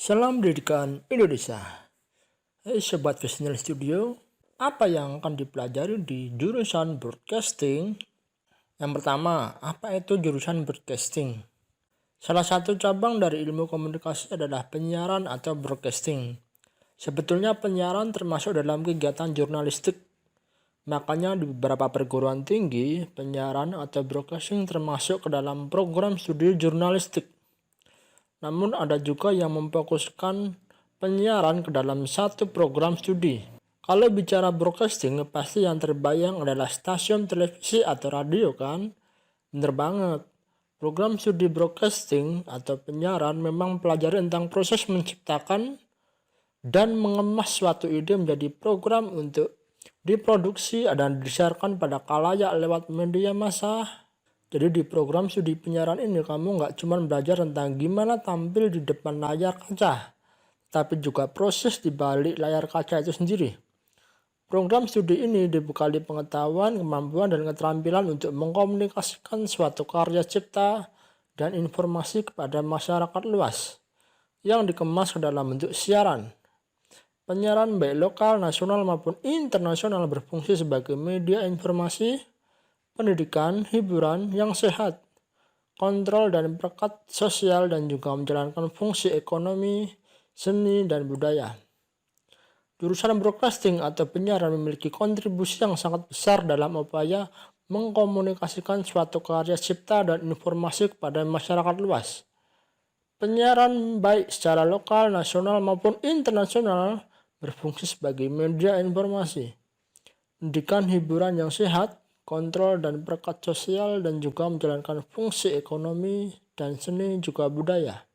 Salam Pendidikan Indonesia. Hai Sobat Visioner Studio, apa yang akan dipelajari di jurusan Broadcasting? Yang pertama, apa itu jurusan Broadcasting? Salah satu cabang dari ilmu komunikasi adalah penyiaran atau broadcasting. Sebetulnya penyiaran termasuk dalam kegiatan jurnalistik. Makanya di beberapa perguruan tinggi, penyiaran atau broadcasting termasuk ke dalam program studi jurnalistik. Namun ada juga yang memfokuskan penyiaran ke dalam satu program studi. Kalau bicara broadcasting, pasti yang terbayang adalah stasiun televisi atau radio kan? Bener banget. Program studi broadcasting atau penyiaran memang pelajari tentang proses menciptakan dan mengemas suatu ide menjadi program untuk diproduksi dan disiarkan pada khalayak lewat media massa. Jadi di program studi penyiaran ini kamu nggak cuma belajar tentang gimana tampil di depan layar kaca, tapi juga proses di balik layar kaca itu sendiri. Program studi ini dibekali pengetahuan, kemampuan, dan keterampilan untuk mengkomunikasikan suatu karya cipta dan informasi kepada masyarakat luas yang dikemas ke dalam bentuk siaran. Penyiaran baik lokal, nasional maupun internasional berfungsi sebagai media informasi, pendidikan, hiburan yang sehat, kontrol dan perekat sosial, dan juga menjalankan fungsi ekonomi, seni, dan budaya. Jurusan broadcasting atau penyiaran memiliki kontribusi yang sangat besar dalam upaya mengkomunikasikan suatu karya cipta dan informasi kepada masyarakat luas. Penyiaran baik secara lokal, nasional maupun internasional berfungsi sebagai media informasi, pendidikan, hiburan yang sehat, kontrol dan perekat sosial, dan juga menjalankan fungsi ekonomi dan seni juga budaya.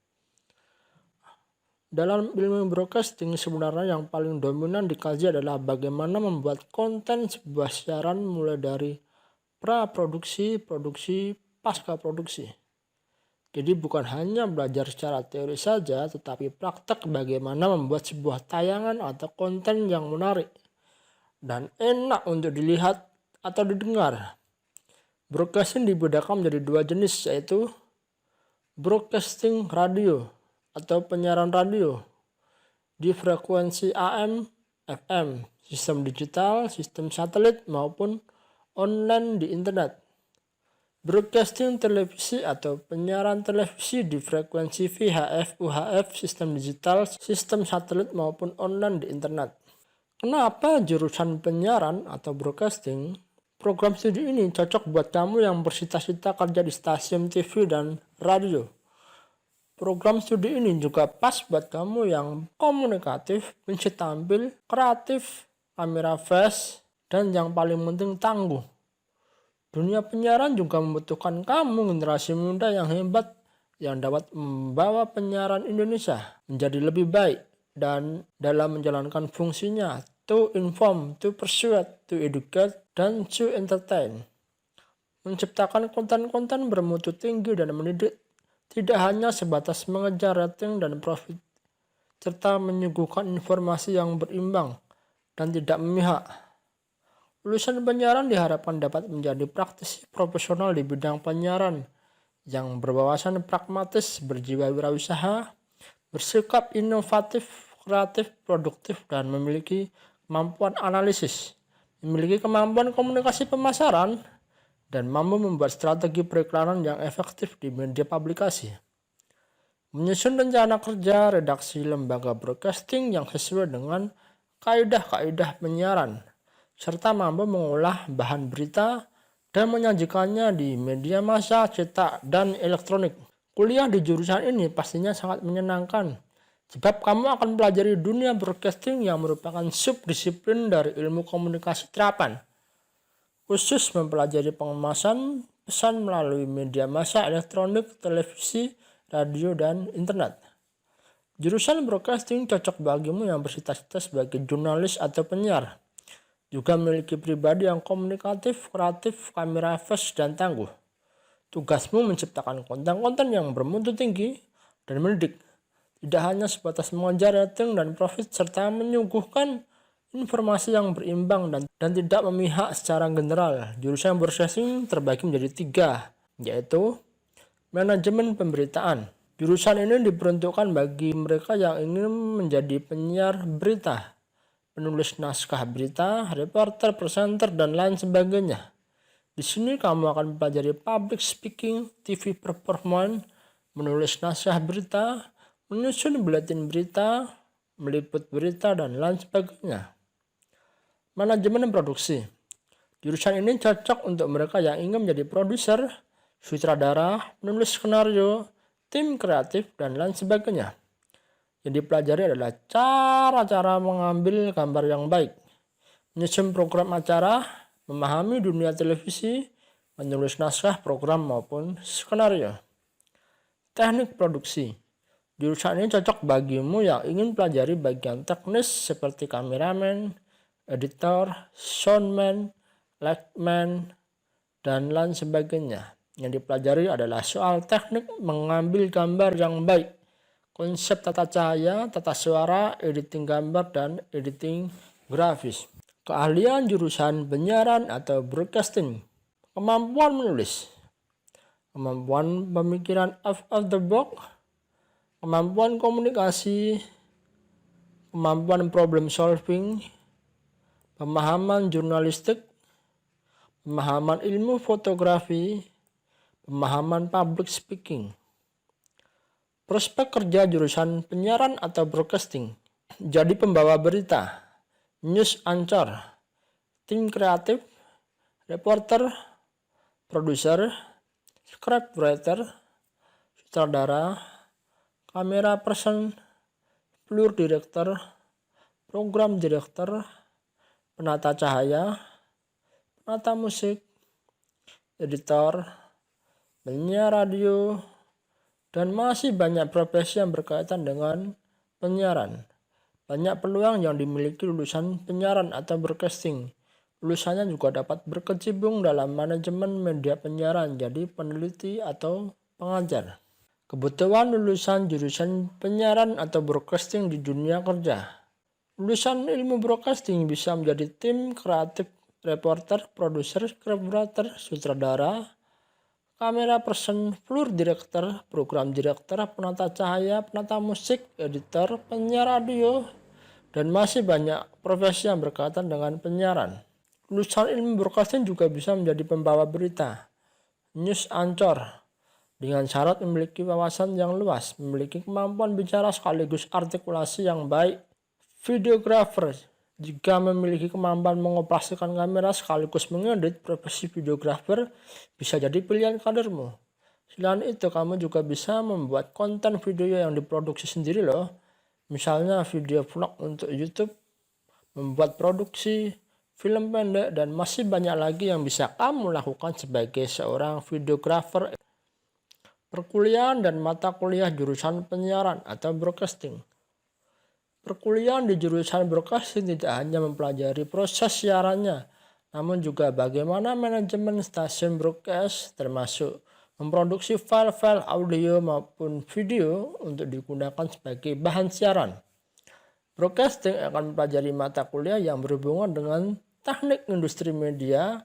Dalam ilmu broadcasting sebenarnya yang paling dominan dikaji adalah bagaimana membuat konten sebuah siaran mulai dari praproduksi, produksi, pasca produksi. Jadi bukan hanya belajar secara teori saja, tetapi praktek bagaimana membuat sebuah tayangan atau konten yang menarik dan enak untuk dilihat atau didengar. Broadcasting dibedakan menjadi dua jenis, yaitu broadcasting radio atau penyiaran radio di frekuensi AM, FM, sistem digital, sistem satelit maupun online di internet. Broadcasting televisi atau penyiaran televisi di frekuensi VHF, UHF, sistem digital, sistem satelit maupun online di internet. Kenapa jurusan penyiaran atau broadcasting? Program studi ini cocok buat kamu yang bercita-cita kerja di stasiun TV dan radio. Program studi ini juga pas buat kamu yang komunikatif, bisa tampil, kreatif, kamera flash, dan yang paling penting tangguh. Dunia penyiaran juga membutuhkan kamu generasi muda yang hebat yang dapat membawa penyiaran Indonesia menjadi lebih baik dan dalam menjalankan fungsinya to inform, to persuade, to educate, dan to entertain. Menciptakan konten-konten bermutu tinggi dan mendidik, tidak hanya sebatas mengejar rating dan profit, serta menyuguhkan informasi yang berimbang dan tidak memihak. Lulusan penyiaran diharapkan dapat menjadi praktisi profesional di bidang penyiaran yang berwawasan pragmatis, berjiwa wirausaha, bersikap inovatif, kreatif, produktif, dan memiliki kemampuan analisis, memiliki kemampuan komunikasi pemasaran, dan mampu membuat strategi periklanan yang efektif di media publikasi. Menyusun rencana kerja redaksi lembaga broadcasting yang sesuai dengan kaidah-kaidah penyiaran, serta mampu mengolah bahan berita dan menyajikannya di media massa, cetak, dan elektronik. Kuliah di jurusan ini pastinya sangat menyenangkan, sebab kamu akan pelajari dunia broadcasting yang merupakan subdisiplin dari ilmu komunikasi terapan, khusus mempelajari pengemasan pesan melalui media massa elektronik, televisi, radio, dan internet. Jurusan broadcasting cocok bagimu yang bercita-cita sebagai jurnalis atau penyiar, juga memiliki pribadi yang komunikatif, kreatif, kamera flash, dan tangguh. Tugasmu menciptakan konten-konten yang bermutu tinggi dan mendidik, tidak hanya sebatas mengejar rating dan profit, serta menyuguhkan informasi yang berimbang dan tidak memihak secara general. Jurusan broadcasting terbagi menjadi 3, yaitu manajemen pemberitaan, Jurusan ini diperuntukkan bagi mereka yang ingin menjadi penyiar berita, penulis naskah berita, reporter, presenter, dan lain sebagainya. Di sini kamu akan mempelajari public speaking, TV performance, menulis naskah berita, menyusun buletin berita, meliput berita, dan lain sebagainya. Manajemen produksi. Jurusan ini cocok untuk mereka yang ingin menjadi produser, sutradara, penulis skenario, tim kreatif, dan lain sebagainya. Yang dipelajari adalah cara-cara mengambil gambar yang baik, menyusun program acara, memahami dunia televisi, menulis naskah program maupun skenario. Teknik produksi. Jurusan ini cocok bagimu yang ingin pelajari bagian teknis seperti kameramen, editor, soundman, lightman, dan lain sebagainya. Yang dipelajari adalah soal teknik mengambil gambar yang baik, konsep tata cahaya, tata suara, editing gambar, dan editing grafis. Keahlian jurusan penyiaran atau broadcasting. Kemampuan menulis, kemampuan pemikiran out of the box, kemampuan komunikasi, kemampuan problem solving, pemahaman jurnalistik, pemahaman ilmu fotografi, pemahaman public speaking. Prospek kerja jurusan penyiaran atau broadcasting. Jadi pembawa berita, news anchor, tim kreatif, reporter, produser, scriptwriter, sutradara, kamera person, floor director, program director, penata cahaya, penata musik, editor, penyiar radio, dan masih banyak profesi yang berkaitan dengan penyiaran. Banyak peluang yang dimiliki lulusan penyiaran atau broadcasting. Lulusannya juga dapat berkecimpung dalam manajemen media penyiaran, jadi peneliti atau pengajar. Kebutuhan lulusan jurusan penyiaran atau broadcasting di dunia kerja. Lulusan ilmu broadcasting bisa menjadi tim kreatif, reporter, produser, scriptwriter, sutradara, kamera person, floor director, program director, penata cahaya, penata musik, editor, penyiar radio, dan masih banyak profesi yang berkaitan dengan penyiaran. Lulusan ilmu broadcasting juga bisa menjadi pembawa berita, news anchor, dengan syarat memiliki wawasan yang luas, memiliki kemampuan bicara sekaligus artikulasi yang baik. Videographer, jika memiliki kemampuan mengoperasikan kamera sekaligus mengedit, profesi videographer bisa jadi pilihan karirmu. Selain itu, kamu juga bisa membuat konten video yang diproduksi sendiri loh. Misalnya video vlog untuk YouTube, membuat produksi, film pendek, dan masih banyak lagi yang bisa kamu lakukan sebagai seorang videographer. Perkuliahan dan mata kuliah jurusan penyiaran atau broadcasting. Perkuliahan di jurusan broadcasting tidak hanya mempelajari proses siarannya, namun juga bagaimana manajemen stasiun broadcast, termasuk memproduksi file-file audio maupun video untuk digunakan sebagai bahan siaran. Broadcasting akan mempelajari mata kuliah yang berhubungan dengan teknik industri media,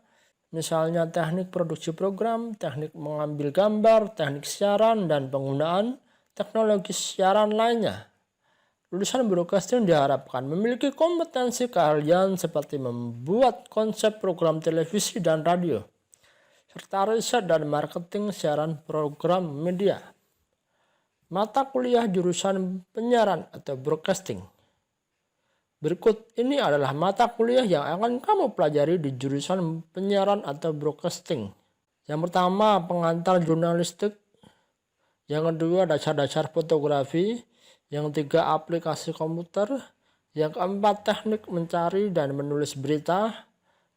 misalnya teknik produksi program, teknik mengambil gambar, teknik siaran, dan penggunaan teknologi siaran lainnya. Lulusan broadcasting diharapkan memiliki kompetensi keahlian seperti membuat konsep program televisi dan radio, serta riset dan marketing siaran program media. Mata kuliah jurusan penyiaran atau broadcasting. Berikut ini adalah mata kuliah yang akan kamu pelajari di jurusan penyiaran atau broadcasting. Yang pertama, pengantar jurnalistik. Yang kedua, dasar-dasar fotografi. Yang ketiga, aplikasi komputer. Yang keempat, teknik mencari dan menulis berita.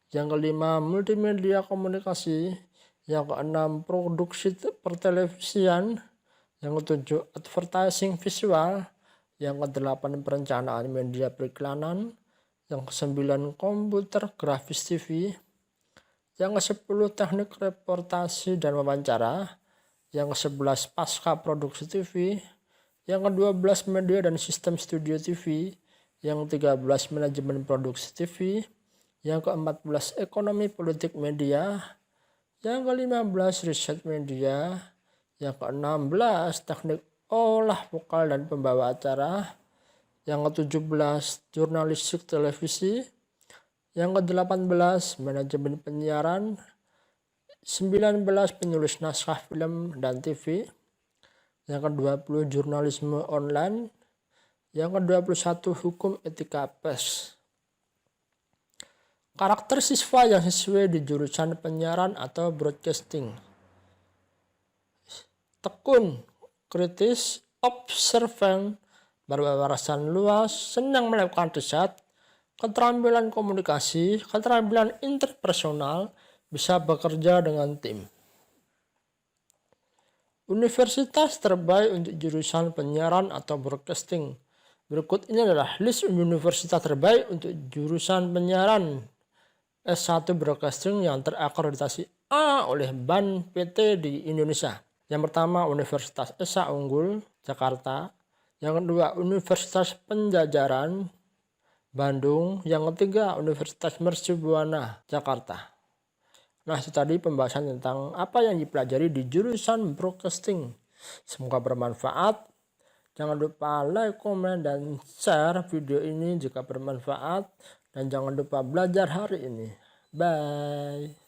Yang kelima, multimedia komunikasi. Yang keenam, produksi pertelevisian. Yang ketujuh, advertising visual. Yang kedelapan, perencanaan media periklanan. Yang kesembilan, komputer grafis TV. Yang kesepuluh, teknik reportasi dan wawancara. Yang kesebelas, pasca produksi TV. Yang ke-12 media dan sistem studio TV. Yang ke-13 manajemen produksi TV. Yang ke-14 ekonomi politik media. Yang ke-15 riset media. Yang ke-16 teknik olah vokal dan pembawa acara. Yang ke-17 jurnalistik televisi. Yang ke-18 manajemen penyiaran. 19 penulis naskah film dan TV. Yang ke-20 jurnalisme online. Yang ke-21 hukum etika pers. Karakter siswa yang sesuai di jurusan penyiaran atau broadcasting. Tekun, kritis, observan, berwawasan luas, senang melakukan riset, keterampilan komunikasi, keterampilan interpersonal, bisa bekerja dengan tim. Universitas terbaik untuk jurusan penyiaran atau broadcasting. Berikut ini adalah list universitas terbaik untuk jurusan penyiaran S1 broadcasting yang terakreditasi A oleh BAN PT di Indonesia. Yang pertama Universitas Esa Unggul, Jakarta. Yang kedua Universitas Penjajaran, Bandung. Yang ketiga Universitas Mercubuana, Jakarta. Nah, itu tadi pembahasan tentang apa yang dipelajari di jurusan broadcasting. Semoga bermanfaat. Jangan lupa like, komen, dan share video ini jika bermanfaat. Dan jangan lupa belajar hari ini. Bye.